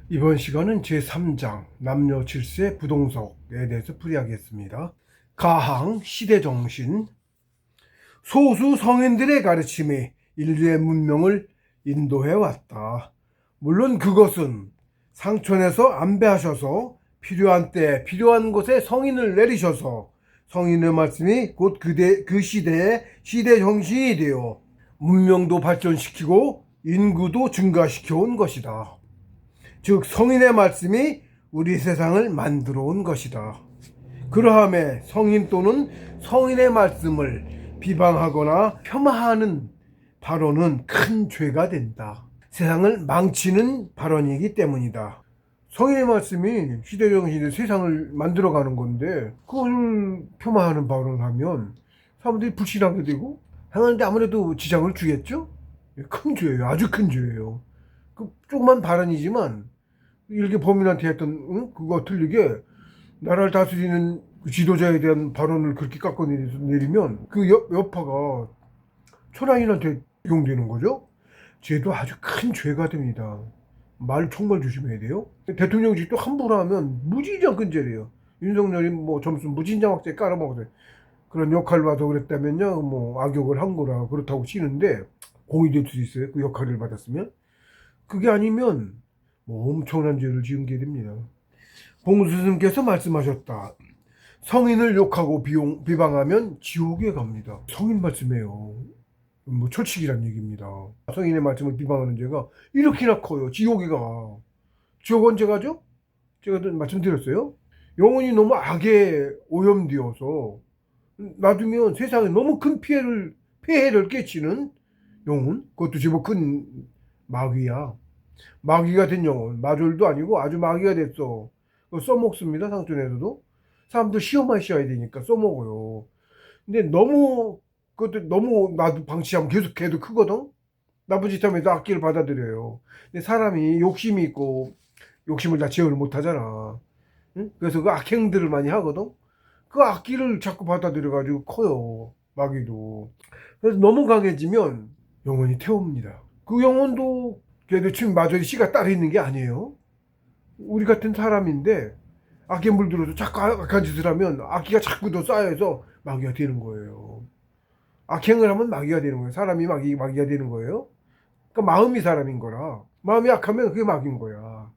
이번 시간은 제3장 남녀 질서 부동석에 대해서 풀이하겠습니다. 가항 시대정신. 소수 성인들의 가르침이 인류의 문명을 인도해 왔다. 물론 그것은 상촌에서 안배하셔서 필요한 때 필요한 곳에 성인을 내리셔서 성인의 말씀이 곧 그 시대의 시대정신이 되어 문명도 발전시키고 인구도 증가시켜 온 것이다. 즉 성인의 말씀이 우리 세상을 만들어 온 것이다. 그러함에 성인 또는 성인의 말씀을 비방하거나 폄하하는 발언은 큰 죄가 된다. 세상을 망치는 발언이기 때문이다. 성인의 말씀이 시대정신의 세상을 만들어가는 건데 그걸 폄하하는 발언을 하면 사람들이 불신하게 되고 하는데 아무래도 지장을 주겠죠? 큰 죄예요. 아주 큰 죄예요. 그 조그만 발언이지만 이렇게 범인한테 했던 그거 틀리게 나라를 다스리는 그 지도자에 대한 발언을 그렇게 깎아내리면 그 여파가 천하인한테 적용되는 거죠. 죄도 아주 큰 죄가 됩니다. 말 정말 조심해야 돼요. 대통령직도 함부로 하면 무진장 근절이에요. 윤석열이 뭐 점수 무진장학제 깔아먹어서 그런 역할을 봐서 그랬다면요, 뭐 악역을 한 거라 그렇다고 치는데 공의될 수 있어요. 그 역할을 받았으면. 그게 아니면 뭐 엄청난 죄를 지은 게 됩니다. 봉수 스님께서 말씀하셨다. 성인을 욕하고 비방하면 지옥에 갑니다. 성인 말씀이에요. 뭐 철칙이란 얘기입니다. 성인의 말씀을 비방하는 죄가 이렇게나 커요. 지옥에 가. 지옥 언제 가죠? 제가 말씀드렸어요. 영혼이 너무 악에 오염되어서 놔두면 세상에 너무 큰 폐해를 끼치는 영혼, 그것도 제법 큰 마귀야. 마귀가 된 영혼, 마졸도 아니고 아주 마귀가 됐어. 써먹습니다, 상촌에서도. 사람들 시험하셔야 되니까 써먹어요. 근데 너무, 그것도 너무 나도 방치하면 계속 걔도 크거든? 나쁜 짓 하면 악기를 받아들여요. 근데 사람이 욕심이 있고, 욕심을 다 제어를 못 하잖아. 응? 그래서 그 악행들을 많이 하거든? 그 악기를 자꾸 받아들여가지고 커요, 마귀도. 그래서 너무 강해지면 영혼이 태웁니다. 그 영혼도 걔도 지금 마저리 씨가 따로 있는 게 아니에요. 우리 같은 사람인데 악에 물들어서 자꾸 악한 짓을 하면 악기가 자꾸 더 쌓여서 마귀가 되는 거예요. 악행을 하면 마귀가 되는 거예요. 사람이 마귀가 되는 거예요. 그러니까 마음이 사람인 거라. 마음이 악하면 그게 마귀인 거야.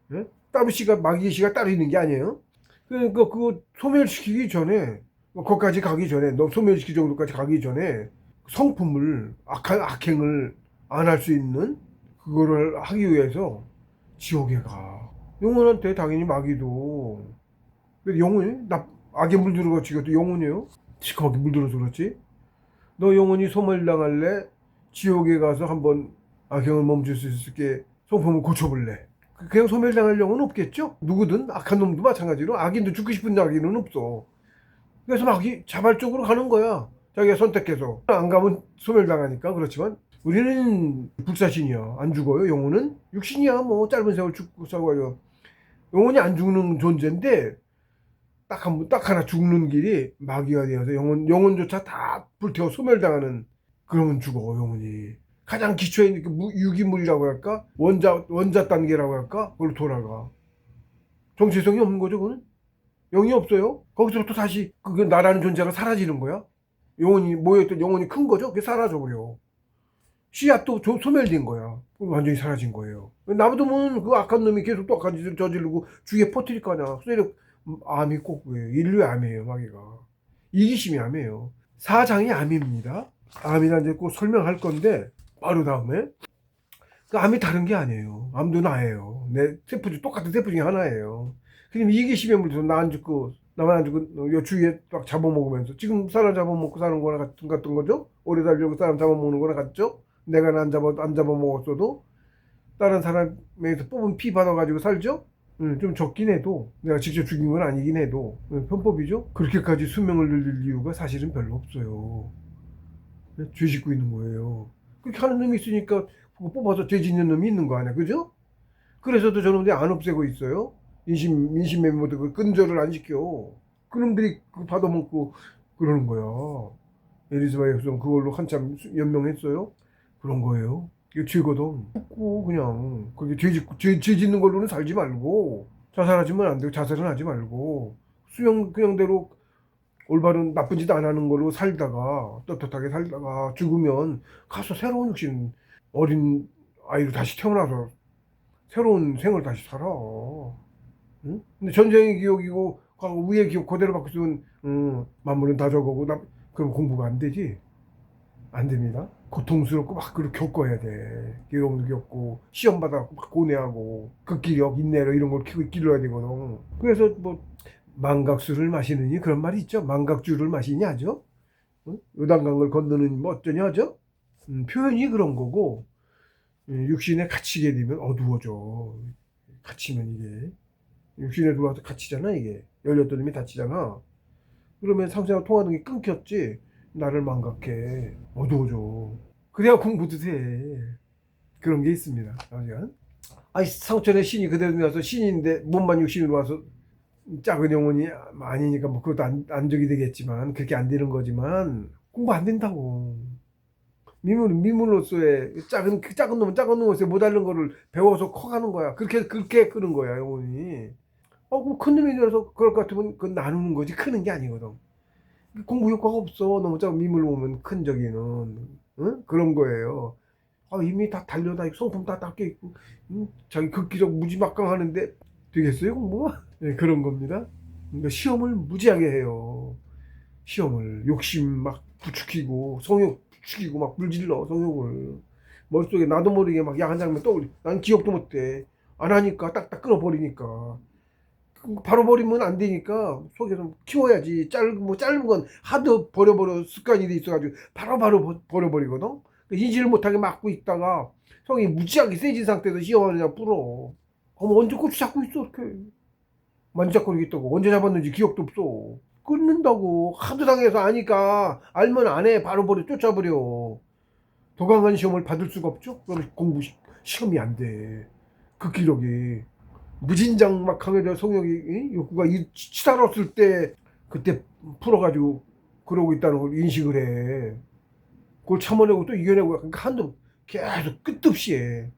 네? 따로 씨가 마귀 씨가 따로 있는 게 아니에요. 그러니까 그거 소멸시키기 전에 거기까지 가기 전에 너 소멸시키 정도까지 가기 전에 성품을 악행을 안 할 수 있는 그거를 하기 위해서 지옥에 가. 영혼한테 당연히 마귀도. 근데 영혼이 악에 물들어가 지금 영혼이에요? 시커멓게 물들어서 그렇지? 너 영혼이 소멸당할래? 지옥에 가서 한번 악행을 멈출 수 있게 성품을 고쳐볼래? 그냥 소멸당할 영혼은 없겠죠? 누구든 악한 놈도 마찬가지로 악인도 죽고 싶은 악인은 없어. 그래서 마귀 자발적으로 가는 거야. 자기가 선택해서. 안 가면 소멸당하니까. 그렇지만 우리는 불사신이야. 안 죽어요. 영혼은 육신이야. 뭐 짧은 세월 죽고 사고요. 영혼이 안 죽는 존재인데 딱 하나 죽는 길이 마귀가 되어서 영혼조차 다 불태워 소멸당하는. 그러면 죽어 영혼이. 가장 기초의 유기물이라고 할까? 원자 단계라고 할까? 그걸로 돌아가. 정체성이 없는 거죠. 그거는 영이 없어요. 거기서부터 다시 그 나라는 존재가 사라지는 거야. 영혼이 모여있던 영혼이 큰 거죠. 그게 사라져 버려. 씨앗도 소멸된 거야. 완전히 사라진 거예요. 놔두면 그 악한 놈이 계속 또 악한 짓을 저지르고 주위에 퍼뜨릴 거 아니야. 세력 암이 꼭 그래요. 인류의 암이에요, 마귀가. 이기심이 암이에요. 사장이 암입니다. 암이란 이제 꼭 설명할 건데 바로 다음에 그 암이 다른 게 아니에요. 암도 나예요. 내 세포 똑같은 세포 중에 하나예요. 그럼 이기심에 물려서 나 안 죽고 나만 안 죽고 요 주위에 막 잡아먹으면서 지금 사람 잡아먹고 사는 거나 같은 거죠. 오래 살려고 사람 잡아먹는 거나 같죠. 내가 안 잡아먹었어도 다른 사람에서 뽑은 피 받아가지고 살죠? 좀 적긴 해도 내가 직접 죽인 건 아니긴 해도 편법이죠? 그렇게까지 수명을 늘릴 이유가 사실은 별로 없어요. 죄 짓고 있는 거예요. 그렇게 하는 놈이 있으니까 그거 뽑아서 죄 짓는 놈이 있는 거 아니야, 그죠? 그래서도 저놈들이 안 없애고 있어요. 인신매매도 그 끈절을 안 시켜. 그놈들이 그 받아먹고 그러는 거야. 엘리자베스 그걸로 한참 연명했어요. 그런 거예요. 이게 죄거든. 죽고 그냥 그게 죄 짓는 걸로는 살지 말고 자살하지면 안 되고 자살은 하지 말고 그냥대로 올바른 나쁜 짓 안 하는 걸로 살다가 떳떳하게 살다가 죽으면 가서 새로운 육신 어린 아이로 다시 태어나서 새로운 생을 다시 살아. 응? 근데 전쟁의 기억이고 위의 기억 그대로 받고 있으면 만물은 다 저거고 그럼 공부가 안 되지. 안 됩니다. 고통스럽고 막 그렇게 겪어야 돼. 괴로움도 겪고 시험 받아갖고 막 고뇌하고 극기력, 인내력 이런 걸 길러야 되거든. 그래서 뭐 망각수를 마시느니 그런 말이 있죠. 망각주를 마시냐 하죠. 응? 요단강을 건너는 뭐 어쩌냐 하죠. 표현이 그런 거고 육신에 갇히게 되면 어두워져. 갇히면 이게 육신에 들어와서 갇히잖아 이게. 열렸던 놈이 닫히잖아. 그러면 상세와 통하는 게 끊겼지. 나를 망각해. 어두워져. 그래야 공부도 돼. 그런 게 있습니다. 아니 상천의 신이 그대로 나와서 신인데 몸만 육신으로 와서 작은 영혼이 아니니까 뭐 그것도 안적이 되겠지만 그렇게 안 되는 거지만 공부 안 된다고. 미물로서의 작은 놈은 작은 놈으로서 못 알는 거를 배워서 커가는 거야. 그렇게 크는 거야 영혼이. 그럼 큰 놈이 되어서 그럴 것 같으면 그건 나누는 거지 크는 게 아니거든. 공부 효과가 없어. 너무 작은 미물 보면 큰 저기는 응? 그런 거예요. 이미 다 달려다 있고 성품 다 닦여 있고 자기 극기적 무지막강 하는데 되겠어요 공부가? 네, 그런 겁니다. 그러니까 시험을 무지하게 해요. 시험을 욕심 막 부추기고 성욕 부추기고 막 불질러 성욕을 머릿속에 나도 모르게 막 야한 장면 떠올리. 난 기억도 못해. 안 하니까 딱딱 끊어버리니까. 바로 버리면 안 되니까 속에서 키워야지. 짧은 건 하도 버려버려 습관이 돼 있어가지고 바로 버려버리거든. 인지를 못하게 막고 있다가 성이 무지하게 세진 상태에서 시험을 그냥 불어. 언제 고추 잡고 있어 이렇게 만지작거리고 있다고. 언제 잡았는지 기억도 없어. 끊는다고. 하도 당해서 아니까 알면 안 해. 바로 버려 쫓아버려. 더 강한 시험을 받을 수가 없죠. 그럼 시험이 안 돼. 그 기록이 무진장 막 강해져 성욕이 욕구가 치달았을 때 그때 풀어가지고 그러고 있다는 걸 인식을 해. 그걸 참아내고 또 이겨내고 그러니까 한도 계속 끝없이 해.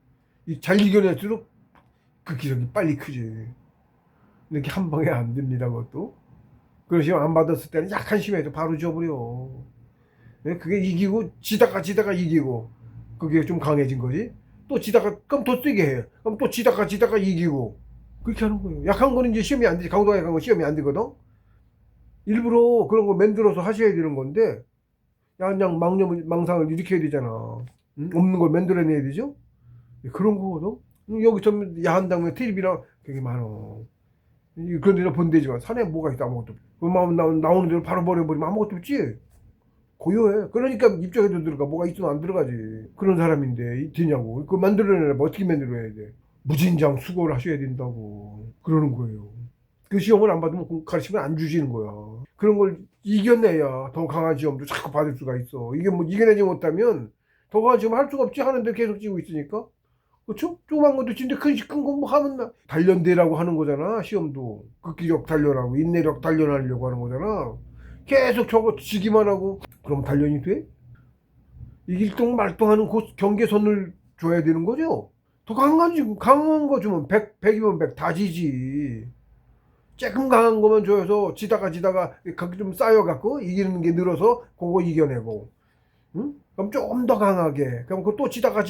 잘 이겨낼수록 그 기록이 빨리 크지. 이렇게 한 방에 안 됩니다 그것도. 그런 시험 안 받았을 때는 약한 시험에도 바로 져버려. 그게 이기고 지다가 이기고 그게 좀 강해진 거지. 또 지다가 그럼 더 세게 해. 그럼 또 지다가 이기고 그렇게 하는 거예요. 약한 거는 이제 시험이 안 되지. 강도가 약한 건 시험이 안 되거든. 일부러 그런 거 만들어서 하셔야 되는 건데 그냥 망상을 일으켜야 되잖아. 응? 없는 걸 만들어내야 되죠. 그런 거거든. 여기 좀 야한 장면 텔레비랑 되게 많어. 그런 데는 본대지만 산에 뭐가 있다 아무것도 없어. 그 마음 나오는 대로 바로 버려버리면 아무것도 없지. 고요해. 그러니까 입장에도 들어가. 뭐가 있으면 안 들어가지. 그런 사람인데 되냐고. 그거 만들어내려면 어떻게 만들어야 돼. 무진장 수고를 하셔야 된다고 그러는 거예요. 그 시험을 안 받으면 가르치면 안 주시는 거야. 그런 걸 이겨내야 더 강한 시험도 자꾸 받을 수가 있어. 이게 뭐 이겨내지 못하면 더 강한 시험 할 수가 없지. 하는데 계속 지고 있으니까. 그렇죠? 조그만 것도 진짜 큰 거 뭐 하면 단련대라고 하는 거잖아. 시험도 극기력 단련하고 인내력 단련하려고 하는 거잖아. 계속 저거 지기만 하고 그럼 단련이 돼? 일동말동하는 그 경계선을 줘야 되는 거죠. 더 강한 거 주면 100이면 100 다 지지. 조금 강한 거만 줘서 지다가 좀 쌓여갖고 이기는 게 늘어서 그거 이겨내고. 응? 그럼 좀 더 강하게. 그럼 또 지다가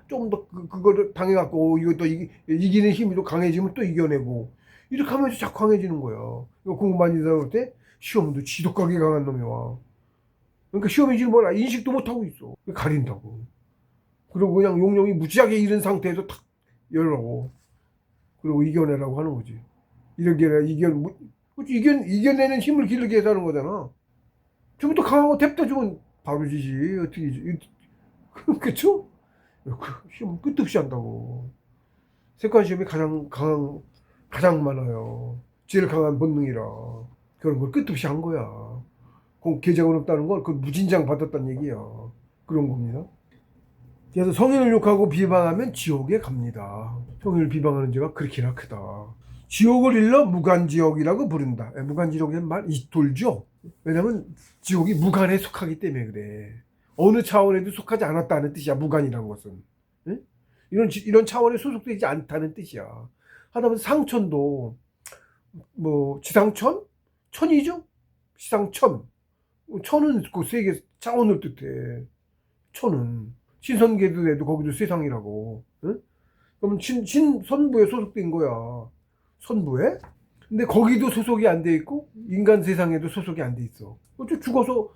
좀 더 그거를 당해갖고 이거 또 이기는 힘이 또 강해지면 또 이겨내고. 이렇게 하면서 자꾸 강해지는 거야. 이거 공부 많이 다닐 때 시험도 지독하게 강한 놈이 와. 그러니까 시험인지 몰라. 인식도 못하고 있어. 가린다고. 그리고 그냥 용령이 무지하게 잃은 상태에서 탁 열라고. 그리고 이겨내라고 하는 거지. 이렇게 이겨내는 힘을 기르게 해서 하는 거잖아. 좀 더 강하고 탭다 주면 바로 지지. 어떻게 지. 그쵸? 시험 끝없이 한다고. 색깔 시험이 가장 많아요. 제일 강한 본능이라. 그런 걸 끝없이 한 거야. 계정은 없다는 걸 그 무진장 받았다는 얘기야. 그런 겁니다. 그래서 성인을 욕하고 비방하면 지옥에 갑니다. 성인을 비방하는 죄가 그렇게나 크다. 지옥을 일러 무간지옥이라고 부른다. 무간지옥의 말 돌죠. 왜냐면 지옥이 무간에 속하기 때문에 그래. 어느 차원에도 속하지 않았다는 뜻이야. 무간이라는 것은. 이런 차원에 소속되지 않다는 뜻이야. 하다못해 상천도 뭐 지상천? 천이죠? 지상천. 천은 그 세계 차원을 뜻해. 천은 신선계도에도 거기도 세상이라고. 응? 그럼 신선부에 소속된 거야. 선부에? 근데 거기도 소속이 안 돼 있고 인간 세상에도 소속이 안 돼 있어. 어째 죽어서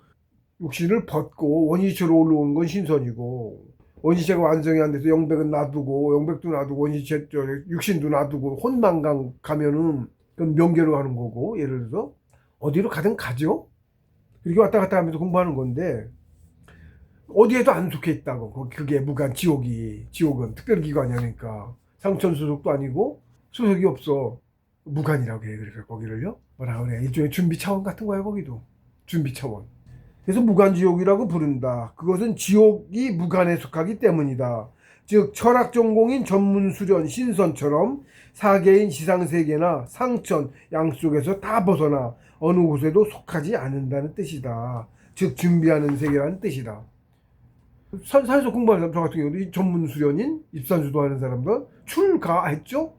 육신을 벗고 원시체로 올라오는 건 신선이고, 원시체가 완성이 안 돼서 영백은 놔두고, 영백도 놔두고, 원시체 육신도 놔두고 혼만강 가면은 그건 명계로 가는 거고, 예를 들어서 어디로 가든 가죠. 이렇게 왔다 갔다 하면서 공부하는 건데 어디에도 안 속해 있다고. 그게 무간 지옥은 특별 기관이 아니니까 상천 소속도 아니고 소속이 없어. 무간이라고 해. 그래서 거기를요 뭐라 그래, 일종의 준비 차원 같은 거야. 거기도 준비 차원. 그래서 무간지옥이라고 부른다. 그것은 지옥이 무간에 속하기 때문이다. 즉 철학 전공인 전문수련 신선처럼 사계인 지상세계나 상천 양쪽에서 다 벗어나 어느 곳에도 속하지 않는다는 뜻이다. 즉 준비하는 세계라는 뜻이다. 산에서 공부하는 사람, 저 같은 경우도 이 전문수련인 입산주도 하는 사람들 출가했죠?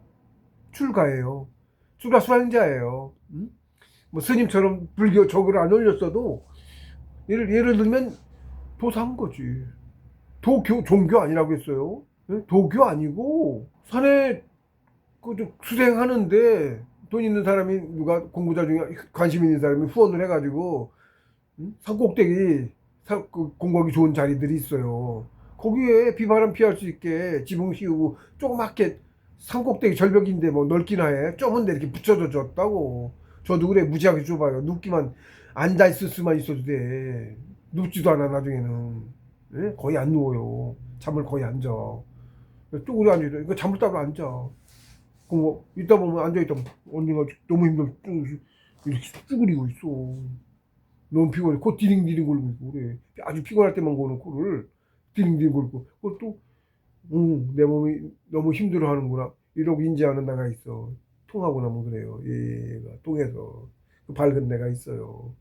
출가예요. 출가 수행자예요. 뭐 스님처럼 불교 적을 안 올렸어도 예를 들면 도사한 거지. 종교 아니라고 했어요. 도교 아니고 산에 수행하는데 돈 있는 사람이, 누가 공부자 중에 관심 있는 사람이 후원을 해가지고 산 꼭대기 공부하기 좋은 자리들이 있어요. 거기에 비바람 피할 수 있게 지붕 씌우고 조그맣게 산 꼭대기 절벽인데 뭐 넓기나 해. 좁은데 이렇게 붙여져 줬다고. 저도 그래. 무지하게 좁아요. 눕기만, 앉아있을 수만 있어도 돼. 눕지도 않아 나중에는. 예? 거의 안 누워요. 잠을 거의 안 자. 쪼그려 앉아있어. 이거 잠을 따로 안 자. 뭐 있다 보면 앉아있다 언니가 너무 힘들어 이렇게 쭈그리고 있어. 너무 피곤해. 코 디링디링 걸고 있고 그래. 아주 피곤할 때만 거는 코를 디링디링 걸고. 그것도 내 몸이 너무 힘들어하는구나 이러고 인지하는 나가 있어. 통하고 나면 그래요. 얘가 통해서 그 밝은 데가 있어요.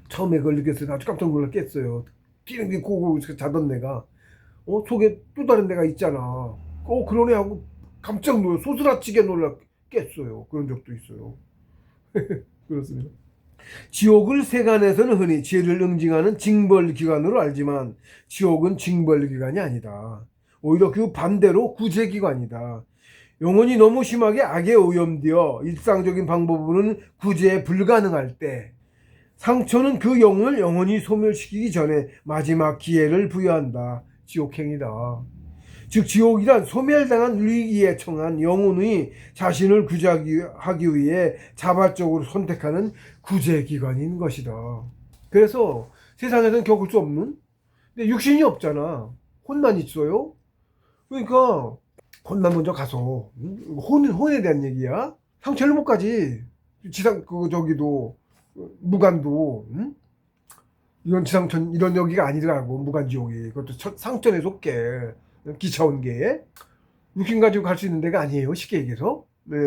처음에 그걸 느꼈을 때 아주 깜짝 놀라 깼어요. 디링디링 코고 자던 데가 속에 또 다른 데가 있잖아. 그러네 하고 깜짝 놀라, 소스라치게 놀라 깼어요. 그런 적도 있어요. 그렇습니다. 지옥을 세간에서는 흔히 죄를 응징하는 징벌기관으로 알지만 지옥은 징벌기관이 아니다. 오히려 그 반대로 구제기관이다. 영혼이 너무 심하게 악에 오염되어 일상적인 방법으로는 구제에 불가능할 때 상처는 그 영혼을 영원히 소멸시키기 전에 마지막 기회를 부여한다. 지옥행이다. 즉 지옥이란 소멸당한 위기에 처한 영혼이 자신을 구제하기 위해 자발적으로 선택하는 구제기관인 것이다. 그래서 세상에서는 겪을 수 없는, 근데 육신이 없잖아. 혼만 있어요. 그러니까 혼만 먼저 가서 혼에 대한 얘기야. 상처를 못 가지. 지상 저기도 무간도 이런 지상천 이런 여기가 아니더라고. 무간지옥이. 그것도 상천에 속해. 기차원계에 육신 가지고 갈 수 있는 데가 아니에요. 쉽게 얘기해서. 네,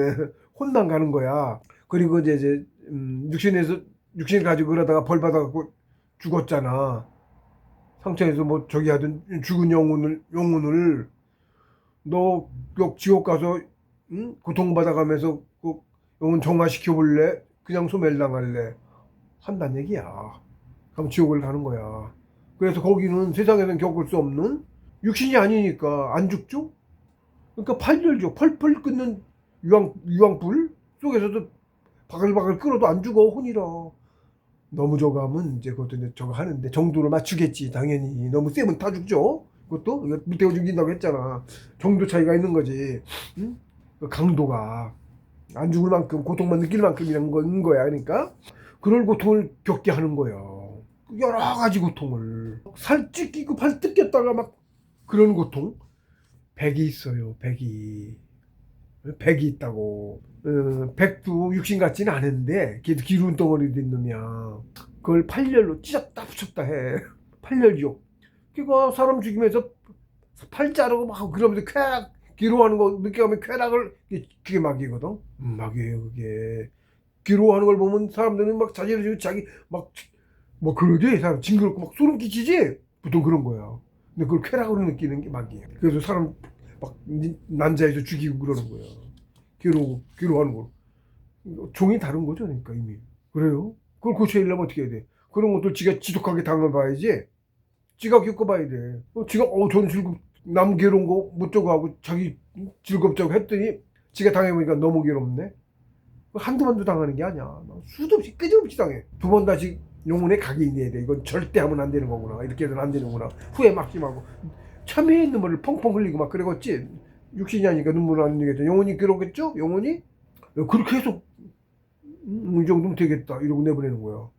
혼만 가는 거야. 그리고 이제 육신을 가지고 그러다가 벌 받아갖고 죽었잖아. 상처에서 뭐 저기 하든 죽은 영혼을 너 지옥 가서 고통받아가면서 그 영혼 정화시켜 볼래? 그냥 소멸당할래? 한단 얘기야. 그럼 지옥을 가는 거야. 그래서 거기는 세상에는 겪을 수 없는, 육신이 아니니까 안 죽죠? 그러니까 팔열죠. 펄펄 끓는 유황불 속에서도 바글바글 끓어도 안 죽어, 혼이라. 너무 저거 하면 이제 그것도 이제 저거 하는데 정도를 맞추겠지, 당연히. 너무 세면 다 죽죠? 그것도? 이거 무태워 죽인다고 했잖아. 정도 차이가 있는 거지. 응? 그 강도가. 안 죽을 만큼, 고통만 느낄 만큼이라는 건 거야. 그러니까. 그럴 고통을 겪게 하는 거야. 여러 가지 고통을. 살 찢기고 팔 뜯겼다가 막 그런 고통. 백이 있어요. 백이 있다고. 백도 육신 같지는 않은데 걔도 기름 덩어리도 있는 놈이야. 그걸 팔열로 찢었다 붙였다 해. 팔열지옥. 그러니까 사람 죽이면서 팔 자르고 막 그러면서 쾌락 기로하는 거 느껴가면 쾌락을, 그게 막이거든. 막이에요 그게. 기로하는 걸 보면 사람들은 막 자기를 자기 막 그러지. 사람 징그럽고 막 소름 끼치지. 보통 그런 거야. 근데 그걸 쾌락으로 느끼는 게 막이에요. 그래서 사람 막 난자에서 죽이고 그러는 거야. 괴로워하는 거. 종이 다른 거죠, 그러니까 이미. 그래요? 그걸 고쳐내려면 어떻게 해야 돼? 그런 것들 지가 지독하게 당해봐야지. 지가 겪어봐야 돼. 지가 저는 남 괴로운 거 못 저거 하고 자기 즐겁자고 했더니 지가 당해보니까 너무 괴롭네. 한두 번도 당하는 게 아니야. 수도 없이 끄집없이 당해. 두 번 다시 영혼의 각인이 돼. 이건 절대 하면 안 되는 거구나. 이렇게 해서는 안 되는구나. 후회 막심하고 참회의 눈물을 펑펑 흘리고 막 그러겠지. 육신이 아니니까 눈물 안 흘리겠죠. 영혼이 그러겠죠? 영혼이? 그렇게 해서 이 정도면 되겠다 이러고 내보내는 거야.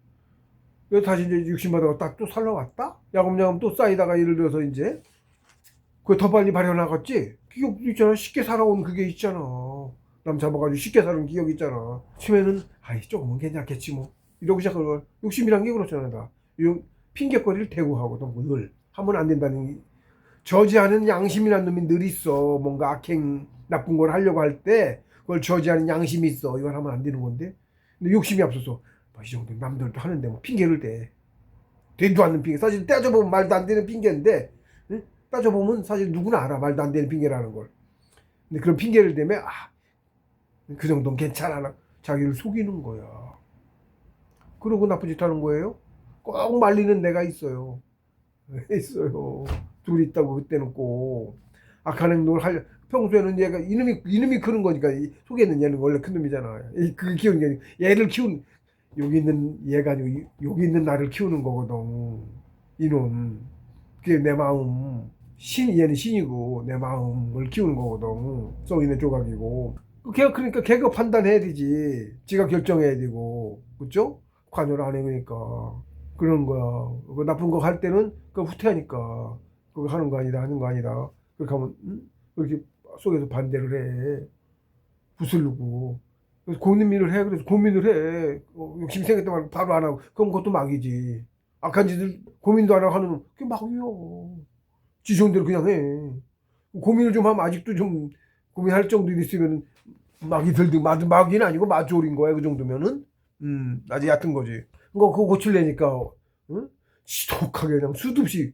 그래서 다시 이제 육신 받아가 딱 또 살러 왔다? 야금야금 또 쌓이다가 예를 들어서 이제 그게 더 빨리 발현하겠지? 기억 있잖아. 쉽게 살아온 그게 있잖아. 남 잡아가지고 쉽게 사는 기억 있잖아. 처음에는 아이 조금은 괜찮겠지 뭐 이러고 시작하는 욕심이란 게 그렇잖아. 다 이런 핑계거리를 대고 하거든. 늘 하면 안 된다는 저지하는 양심이라는 놈이 늘 있어. 뭔가 악행 나쁜 걸 하려고 할 때 그걸 저지하는 양심이 있어. 이걸 하면 안 되는 건데 근데 욕심이 앞서서 이 정도 남들도 하는데 뭐 핑계를 대. 되도 않는 핑계. 사실 따져보면 말도 안 되는 핑계인데 응? 따져보면 사실 누구나 알아. 말도 안 되는 핑계라는 걸. 근데 그런 핑계를 대면 그 정도는 괜찮아. 자기를 속이는 거야. 그러고 나쁜 짓 하는 거예요? 꼭 말리는 내가 있어요. 있어요. 둘이 있다고 그때는 꼭 악한 행동을 하려. 평소에는 얘가 이놈이 그런 거니까 속에 있는 얘는 원래 큰 놈이잖아. 그 키우는 게 아니고 얘를 키운 여기 있는 얘가 아니고 여기 있는 나를 키우는 거거든. 이놈. 그게 내 마음. 얘는 신이고 내 마음을 키우는 거거든. 썩 있는 조각이고. 그러니까 걔가 판단해야 되지. 지가 결정해야 되고, 그죠? 관여를 안 해, 그러니까. 그런 거야. 그 나쁜 거 할 때는 그 후퇴하니까. 그거 하는 거 아니다, 하는 거 아니다. 그렇게 하면, 그렇게 속에서 반대를 해. 부슬르고. 그래서 고민을 해. 그래서 고민을 해. 욕심이 생겼다고 바로 안 하고. 그럼 그것도 막이지. 악한 짓을 고민도 안 하고 하는, 그게 막이요. 지 좋은 대로 그냥 해. 고민을 좀 하면 아직도 좀 고민할 정도 있으면 막이 들든 막이는 아니고 마졸인 거야. 그 정도면은 아주 얕은 거지. 그거 고치려니까 지독하게 그냥 수도 없이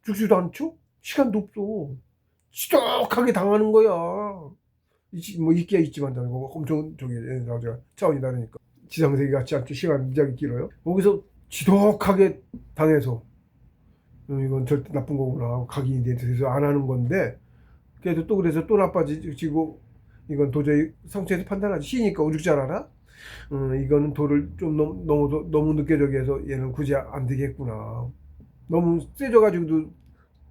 죽지도 않죠. 시간도 없어. 지독하게 당하는 거야. 뭐 있기야 있지만 뭐 엄청 저기 차원이 다르니까 지상세계 같지 않죠. 시간 무지하게 길어요. 거기서 지독하게 당해서 이건 절대 나쁜 거구나 각인이 돼서 안 하는 건데 그래도 또 그래서 또 나빠지고 이건 도저히 상처에서 판단하지. 시니까 오죽 잘 알아? 이거는 돌을 좀 너무 늦게 저기 해서 얘는 굳이 안 되겠구나. 너무 세져가지고도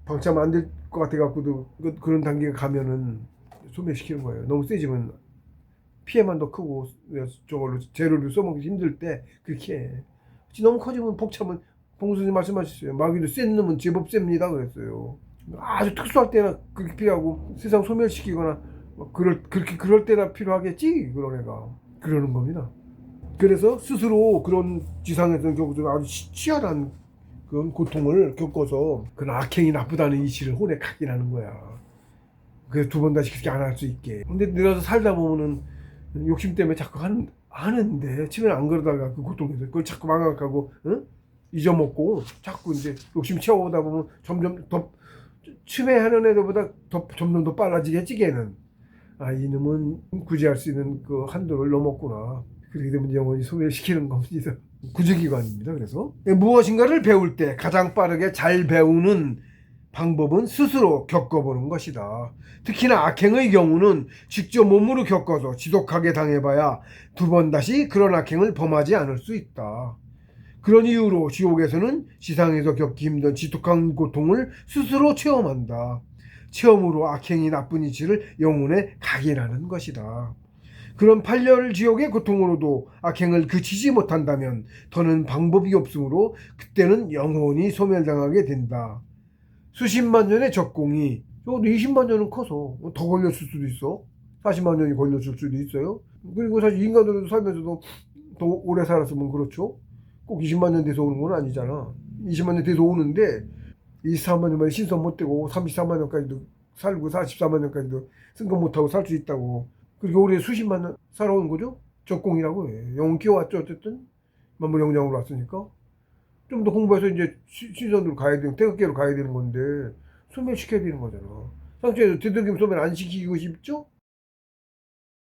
방치하면 안 될 것 같아갖고도 그런 단계가 가면은 소멸시키는 거예요. 너무 세지면 피해만 더 크고 저걸로 재료를 써먹기 힘들 때 그렇게 해. 너무 커지면 복잡은 봉수님 말씀하셨어요. 마귀도 센 놈은 제법 셉니다 그랬어요. 아주 특수할 때나 그렇게 필요하고 세상 소멸시키거나 그럴 때나 필요하겠지 그런 애가 그러는 겁니다. 그래서 스스로 그런 지상에서 겪어서 아주 치열한 그런 고통을 겪어서 그런 악행이 나쁘다는 이치를 혼에 각인하는 거야. 그래서 두 번 다시 그렇게 안 할 수 있게. 근데 늘어서 살다 보면은 욕심 때문에 자꾸 하는데 처음에는 안 그러다가 그 고통에서 그걸 자꾸 망각하고 잊어먹고 자꾸 이제 욕심 채워오다 보면 점점 더 처음에 하는 애들보다 점점 더 빨라지겠지 걔는. 이놈은 구제할 수 있는 그 한도를 넘었구나. 그렇게 되면 영원히 소멸시키는 겁니다. 구제기관입니다. 그래서 무엇인가를 배울 때 가장 빠르게 잘 배우는 방법은 스스로 겪어보는 것이다. 특히나 악행의 경우는 직접 몸으로 겪어서 지독하게 당해봐야 두 번 다시 그런 악행을 범하지 않을 수 있다. 그런 이유로 지옥에서는 지상에서 겪기 힘든 지독한 고통을 스스로 체험한다. 체험으로 악행이 나쁜 이치를 영혼에 각인하는 것이다. 그런 팔열 지옥의 고통으로도 악행을 그치지 못한다면 더는 방법이 없으므로 그때는 영원히 소멸당하게 된다. 수십만 년의 적공이 20만 년은 커서 더 걸렸을 수도 있어. 40만 년이 걸렸을 수도 있어요. 그리고 사실 인간으로 살면서도 더 오래 살았으면 그렇죠. 꼭 20만 년 돼서 오는 건 아니잖아. 20만 년 돼서 오는데 24만 년 만에 신선 못 되고 33만 년까지도 살고 44만 년까지도 승급 못하고 살 수 있다고. 그리고 올해 수십만 년 살아오는 거죠. 적공이라고 해. 영혼 키워왔죠. 어쨌든 만물 영장으로 왔으니까 좀 더 공부해서 이제 신선으로 가야 되는 태극기로 가야 되는 건데 소멸시켜야 되는 거잖아. 상처에서 되도록이면 소변 안 시키고 싶죠?